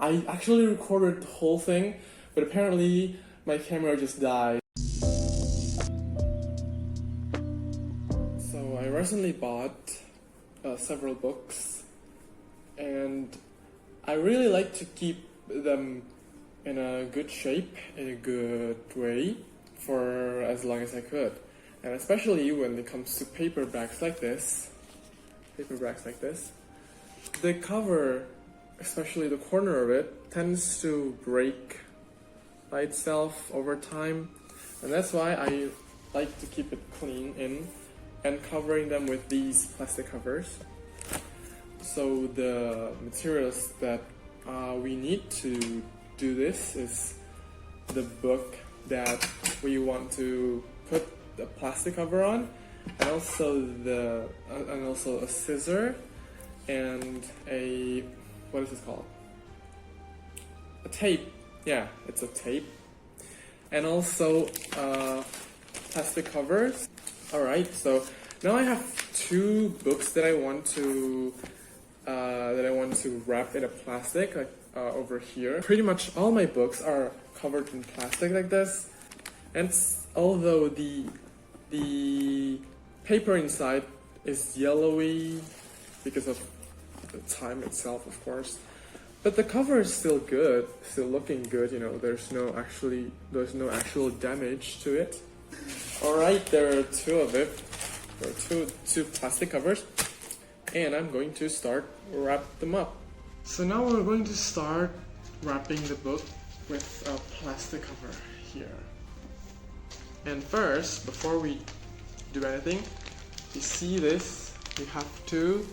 I actually recorded the whole thing, but apparently my camera just died. So I recently bought several books, and I really like to keep them in a good shape, in a good way, for as long as I could. And especially when it comes to paperbacks like this, the cover, especially the corner of it, tends to break by itself over time, and that's why I like to keep it clean and covering them with these plastic covers. So the materials that we need to do this is the book that we want to put the plastic cover on, and also a scissor and a, what is this called? A tape. Yeah, it's a tape. And also plastic covers. Alright, so now I have two books that I want to wrap in a plastic, like over here. Pretty much all my books are covered in plastic like this, and although the paper inside is yellowy because of the time itself, of course, but the cover is still good, still looking good. You know, there's no actual damage to it. All right, there are two of it. There are two plastic covers, and I'm going to start wrap them up. So now we're going to start wrapping the book with a plastic cover here. And first, before we do anything, you see this, you have to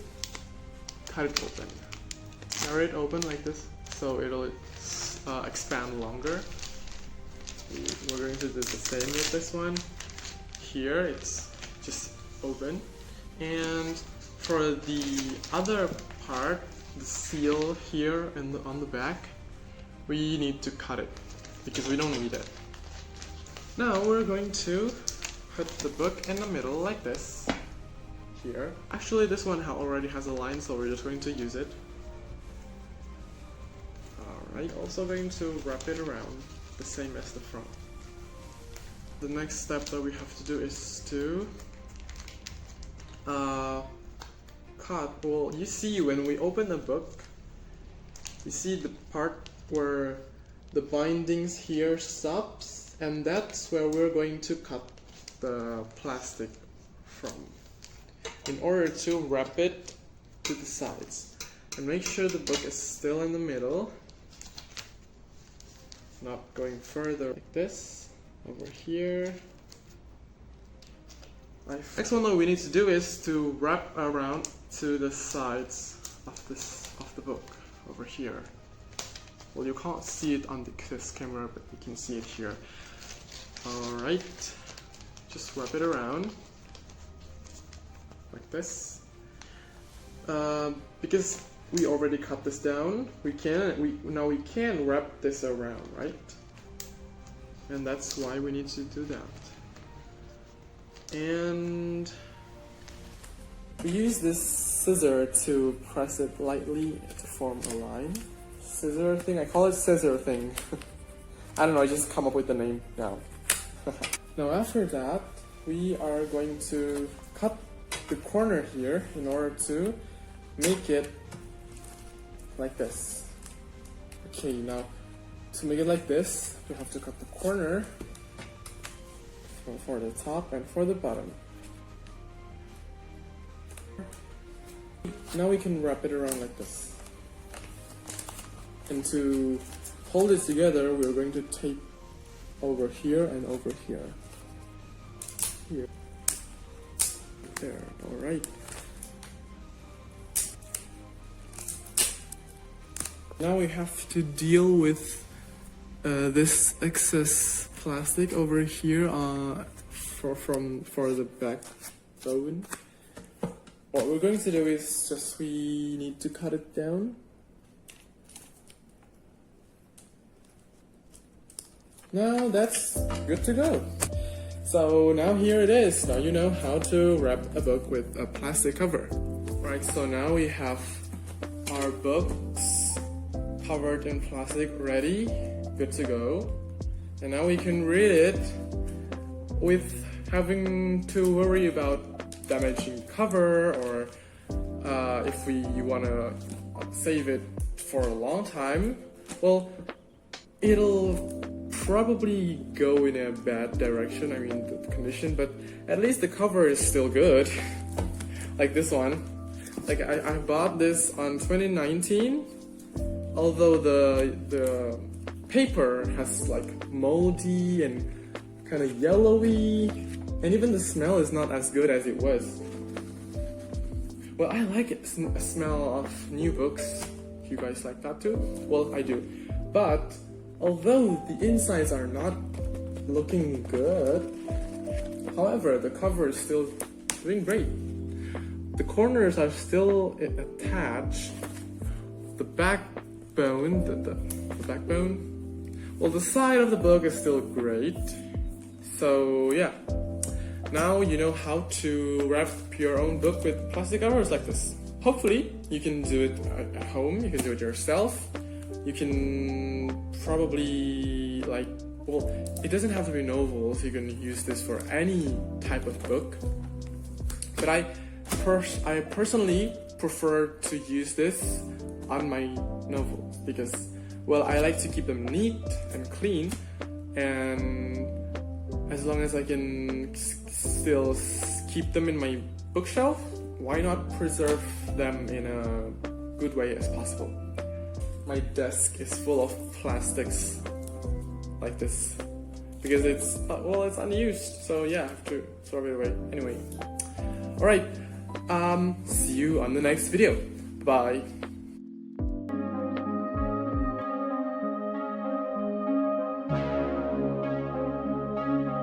cut it open. Tear it open like this, so it'll expand longer. We're going to do the same with this one. Here, it's just open. And for the other part, the seal here and on the back, we need to cut it because we don't need it. Now we're going to put the book in the middle like this. Here. Actually, this one already has a line, so we're just going to use it. Alright, also going to wrap it around the same as the front. The next step that we have to do is to cut. Well, you see when we open the book, you see the part where the bindings here stops, and that's where we're going to cut the plastic from in order to wrap it to the sides. And make sure the book is still in the middle, not going further like this, over here. Next one that we need to do is to wrap around to the sides of the book over here. Well, you can't see it on this camera, but you can see it here. Alright, just wrap it around like this. Because we already cut this down, now we can wrap this around, right? And that's why we need to do that. And we use this scissor to press it lightly to form a line. Scissor thing, I call it scissor thing. I don't know, I just come up with the name now. Now after that, we are going to cut the corner here in order to make it like this. Okay, now to make it like this, we have to cut the corner for the top and for the bottom. Now we can wrap it around like this. And to hold it together, we're going to tape over here and over here. Here. There, alright. Now we have to deal with this excess plastic over here for the backbone. What we're going to do is we need to cut it down. Now that's good to go. So now here it is. Now you know how to wrap a book with a plastic cover. Right, so now we have our books covered in plastic, ready, good to go. And now we can read it with having to worry about damaging cover, or if we want to save it for a long time, well, it'll probably go in a bad direction, I mean the condition, but at least the cover is still good. Like this one. Like I bought this on 2019, although the paper has like moldy and kind of yellowy, and even the smell is not as good as it was. Well, I like it, the smell of new books. If you guys like that too? Well, I do. But although the insides are not looking good, however, the cover is still doing great. The corners are still attached. The backbone, the backbone, well, the side of the book is still great. So yeah, now you know how to wrap your own book with plastic covers like this. Hopefully you can do it at home, you can do it yourself. You can probably well, it doesn't have to be novels, you can use this for any type of book. But I personally prefer to use this on my novels because, well, I like to keep them neat and clean, and as long as I can still keep them in my bookshelf, why not preserve them in a good way as possible? My desk is full of plastics like this because it's it's unused, so yeah, I have to throw it away anyway. Alright, see you on the next video. Bye.